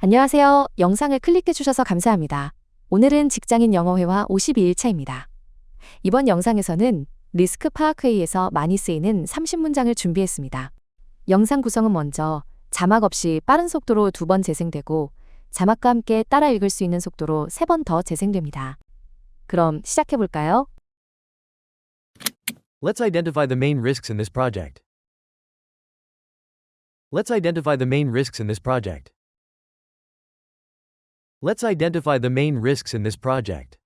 안녕하세요. 영상을 클릭해 주셔서 감사합니다. 오늘은 직장인 영어회화 52일차입니다. 이번 영상에서는 리스크 파악 회의에서 많이 쓰이는 30문장을 준비했습니다. 영상 구성은 먼저 자막 없이 빠른 속도로 2번 재생되고 자막과 함께 따라 읽을 수 있는 속도로 3번 더 재생됩니다. 그럼 시작해 볼까요? Let's identify the main risks in this project. Let's identify the main risks in this project. Let's identify the main risks in this project.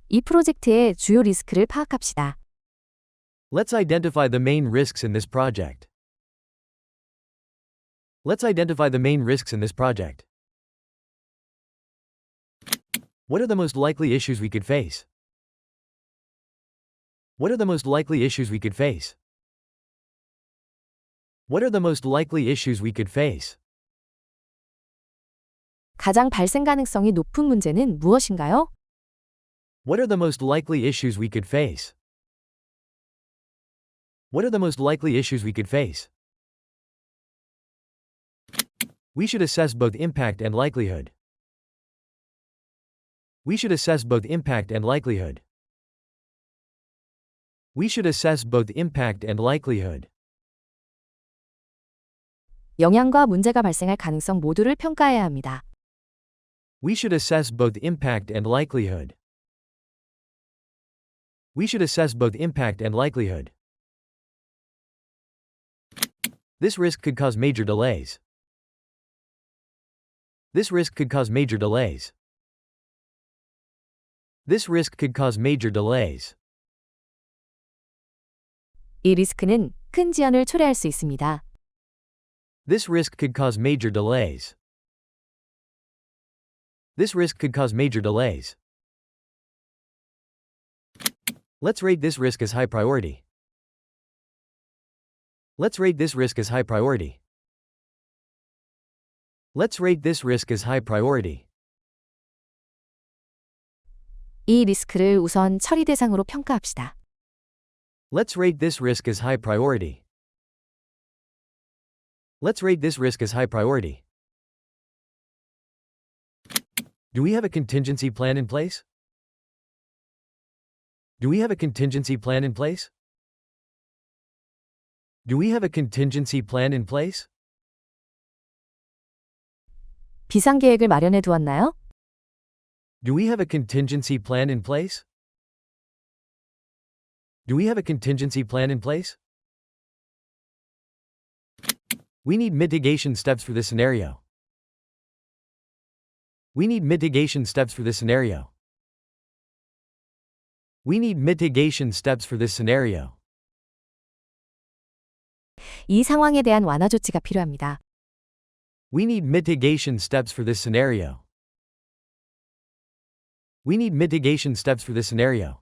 이 프로젝트의 주요 리스크를 파악합시다. Let's identify the main risks in this project. Let's identify the main risks in this project. What are the most likely issues we could face? What are the most likely issues we could face? What are the most likely issues we could face? 가장 발생 가능성이 높은 문제는 무엇인가요? What are the most likely issues we could face? What are the most likely issues we could face? We should assess both impact and likelihood. We should assess both impact and likelihood. We should assess both impact and likelihood. 영향과 문제가 발생할 가능성 모두를 평가해야 합니다. We should assess both impact and likelihood. We should assess both impact and likelihood. This risk could cause major delays. This risk could cause major delays. This risk could cause major delays. 이 리스크는 큰 지연을 초래할 수 있습니다. This risk could cause major delays. This risk could cause major delays. Let's rate this risk as high priority. Let's rate this risk as high priority. Let's rate this risk as high priority. 이 리스크를 우선 처리 대상으로 평가합시다. Let's rate this risk as high priority. Let's rate this risk as high priority. Do we have a contingency plan in place? Do we have a contingency plan in place? Do we have a contingency plan in place? 비상계획을 마련해 두었나요? Do we have a contingency plan in place? Do we have a contingency plan in place? We need mitigation steps for this scenario. We need mitigation steps for this scenario. We need mitigation steps for this scenario. 이 상황에 대한 완화 조치가 필요합니다. We need mitigation steps for this scenario. We need mitigation steps for this scenario.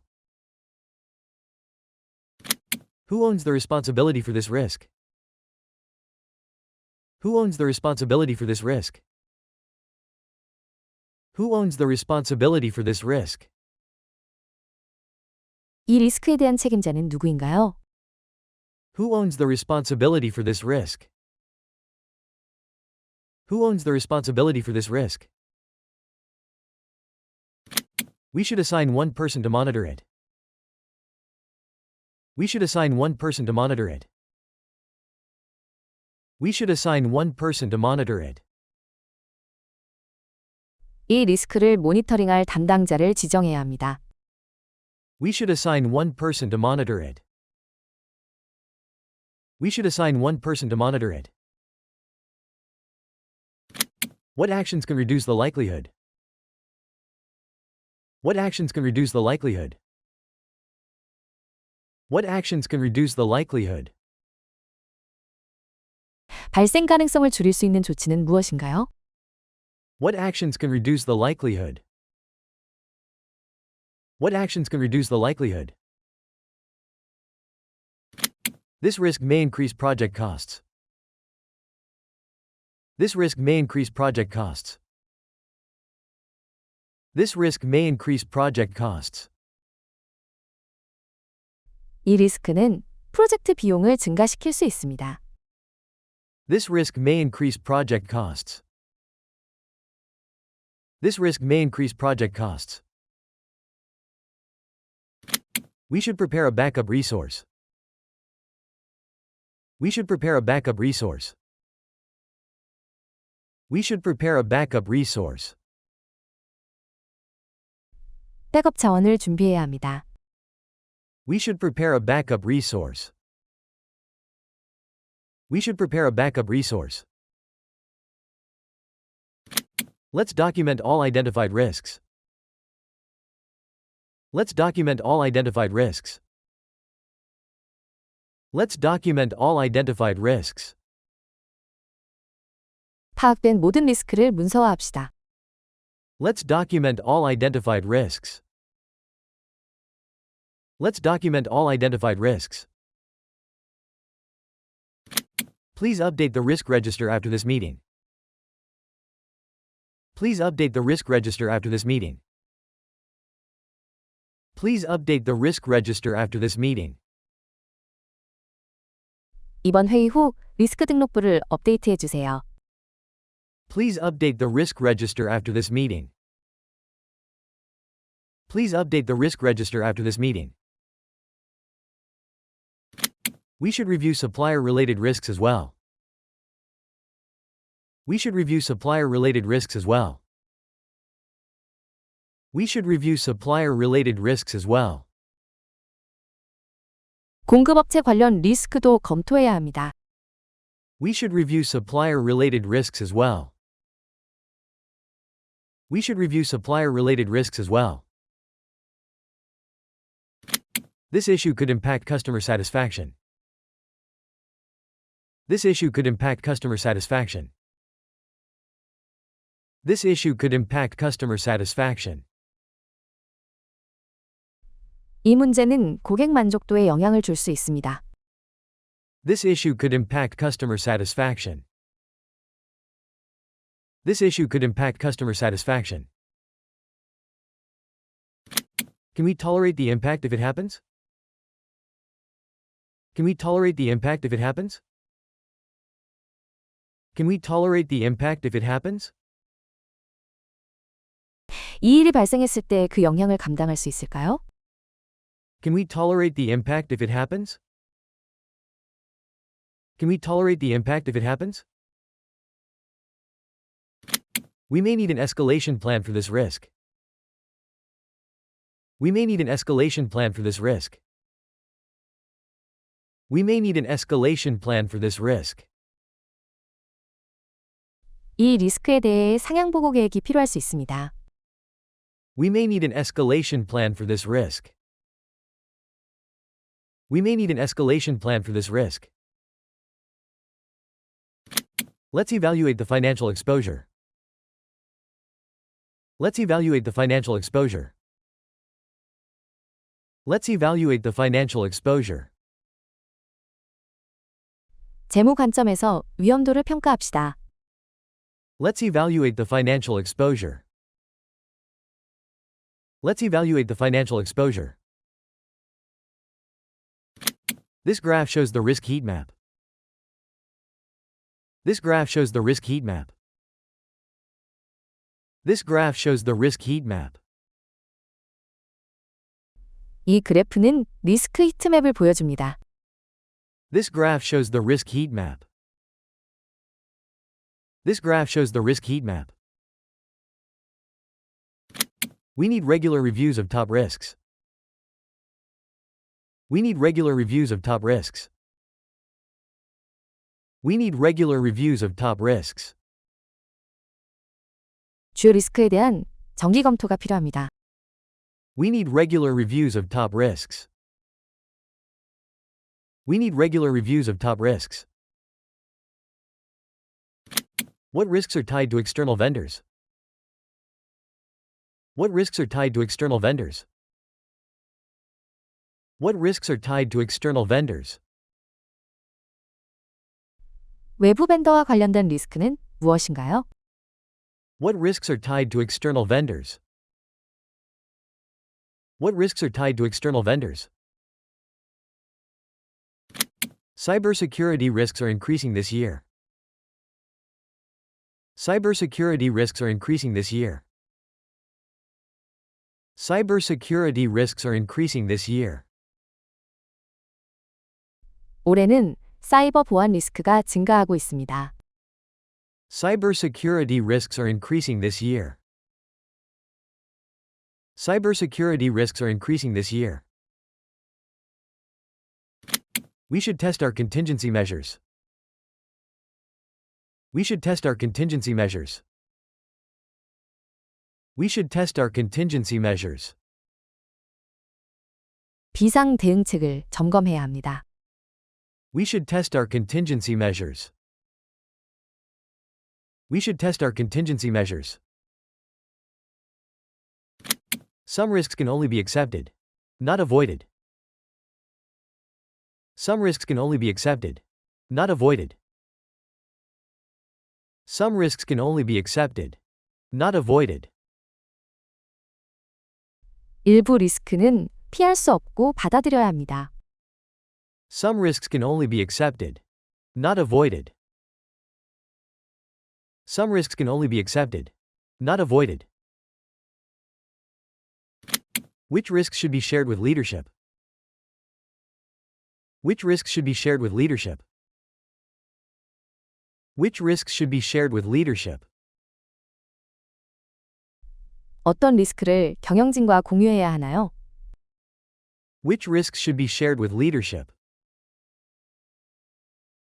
Who owns the responsibility for this risk? Who owns the responsibility for this risk? Who owns the responsibility for this risk? 이 리스크에 대한 책임자는 누구인가요? Who owns the responsibility for this risk? Who owns the responsibility for this risk? We should assign one person to monitor it. We should assign one person to monitor it. We should assign one person to monitor it. 이 리스크를 모니터링할 담당자를 지정해야 합니다. We should assign one person to monitor it. We should assign one person to monitor it. What actions can reduce the likelihood? What actions can reduce the likelihood? What actions can reduce the likelihood? 발생 가능성을 줄일 수 있는 조치는 무엇인가요? What actions can reduce the likelihood? What actions can reduce the likelihood? This risk may increase project costs. This risk may increase project costs. This risk may increase project costs. 이 리스크는 프로젝트 비용을 증가시킬 수 있습니다. This risk may increase project costs. This risk may increase project costs. We should prepare a backup resource. We should prepare a backup resource. We should prepare a backup resource. 백업 자원을 준비해야 합니다. We should prepare a backup resource. We should prepare a backup resource. Let's document all identified risks. Let's document all identified risks. Let's document all identified risks. 파악된 모든 리스크를 문서화합시다. Let's document all identified risks. Let's document all identified risks. Please update the risk register after this meeting. Please update the risk register after this meeting. Please update the risk register after this meeting. 이번 회의 후 리스크 등록부를 업데이트해 주세요. Please update the risk register after this meeting. Please update the risk register after this meeting. We should review supplier-related risks as well. We should review supplier-related risks as well. We should review supplier-related risks as well. 공급업체 관련 리스크도 검토해야 합니다. We should review supplier-related risks as well. We should review supplier-related risks as well. This issue could impact customer satisfaction. This issue could impact customer satisfaction. This issue could impact customer satisfaction. 이 문제는 고객 만족도에 영향을 줄 수 있습니다. This issue could impact customer satisfaction. This issue could impact customer satisfaction. Can we tolerate the impact if it happens? Can we tolerate the impact if it happens? Can we tolerate the impact if it happens? 이 일이 발생했을 때 그 영향을 감당할 수 있을까요? Can we tolerate the impact if it happens? Can we tolerate the impact if it happens? We may need an escalation plan for this risk. We may need an escalation plan for this risk. We may need an escalation plan for this risk. 이 리스크에 대해 상향 보고 계획이 필요할 수 있습니다. We may need an escalation plan for this risk. We may need an escalation plan for this risk. Let's evaluate the financial exposure. Let's evaluate the financial exposure. Let's evaluate the financial exposure. 재무 관점에서 위험도를 평가합시다. Let's evaluate the financial exposure. Let's evaluate the financial exposure. This graph shows the risk heat map. This graph shows the risk heat map. This graph shows the risk heat map. 이 그래프는 리스크 히트맵을 보여줍니다. This graph shows the risk heat map. This graph shows the risk heat map. We need regular reviews of top risks. We need regular reviews of top risks. We need regular reviews of top risks. 주요 리스크에 대한 정기 검토가 필요합니다. We need regular reviews of top risks. We need regular reviews of top risks. What risks are tied to external vendors? What risks are tied to external vendors? What risks are tied to external vendors? 외부 벤더와 관련된 리스크는 무엇인가요? What risks are tied to external vendors? What risks are tied to external vendors? Cybersecurity risks are increasing this year. Cybersecurity risks are increasing this year. Cybersecurity risks are increasing this year. 올해는 사이버 보안 리스크가 증가하고 있습니다. Cybersecurity risks are increasing this year. Cybersecurity risks are increasing this year. We should test our contingency measures. We should test our contingency measures. We should test our contingency measures. 비상 대응책을 점검해야 합니다. We should test our contingency measures. We should test our contingency measures. Some risks can only be accepted, not avoided. Some risks can only be accepted, not avoided. Some risks can only be accepted, not avoided. 일부 리스크는 피할 수 없고 받아들여야 합니다. Some risks can only be accepted, not avoided. Some risks can only be accepted, not avoided. Which risks should be shared with leadership? Which risks should be shared with leadership? Which risks should be shared with leadership? 어떤 리스크를 경영진과 공유해야 하나요? Which risks should be shared with leadership?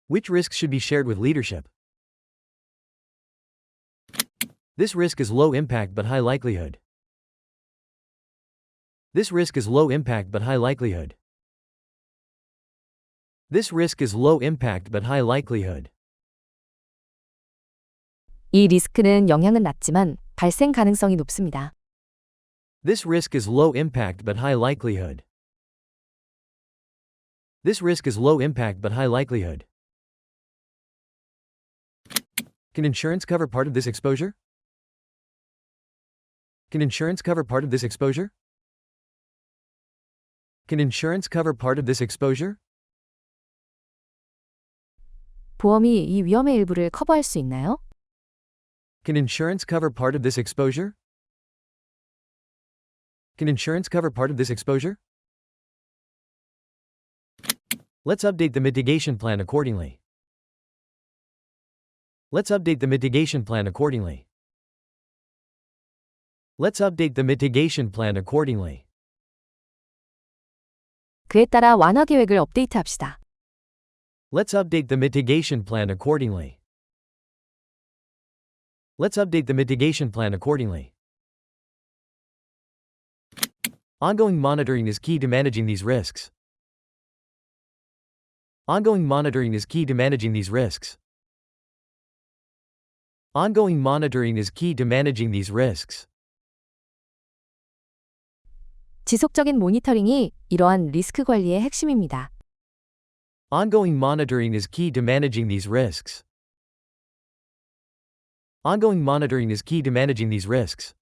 Which risks should be shared with leadership? This risk is low impact but high likelihood. This risk is low impact but high likelihood. This risk is low impact but high likelihood. 이 리스크는 영향은 낮지만 발생 가능성이 높습니다. This risk is low impact but high likelihood. This risk is low impact but high likelihood. Can insurance cover part of this exposure? Can insurance cover part of this exposure? Can insurance cover part of this exposure? 보험이 이 위험의 일부를 커버할 수 있나요? Can insurance cover part of this exposure? Can insurance cover part of this exposure? Let's update the mitigation plan accordingly. Let's update the mitigation plan accordingly. Let's update the mitigation plan accordingly. 그에 따라 완화 계획을 업데이트합시다. Let's update the mitigation plan accordingly. Let's update the mitigation plan accordingly. Ongoing monitoring is key to managing these risks. Ongoing monitoring is key to managing these risks. Ongoing monitoring is key to managing these risks. 지속적인 모니터링이 이러한 리스크 관리의 핵심입니다. Ongoing monitoring is key to managing these risks. Ongoing monitoring is key to managing these risks.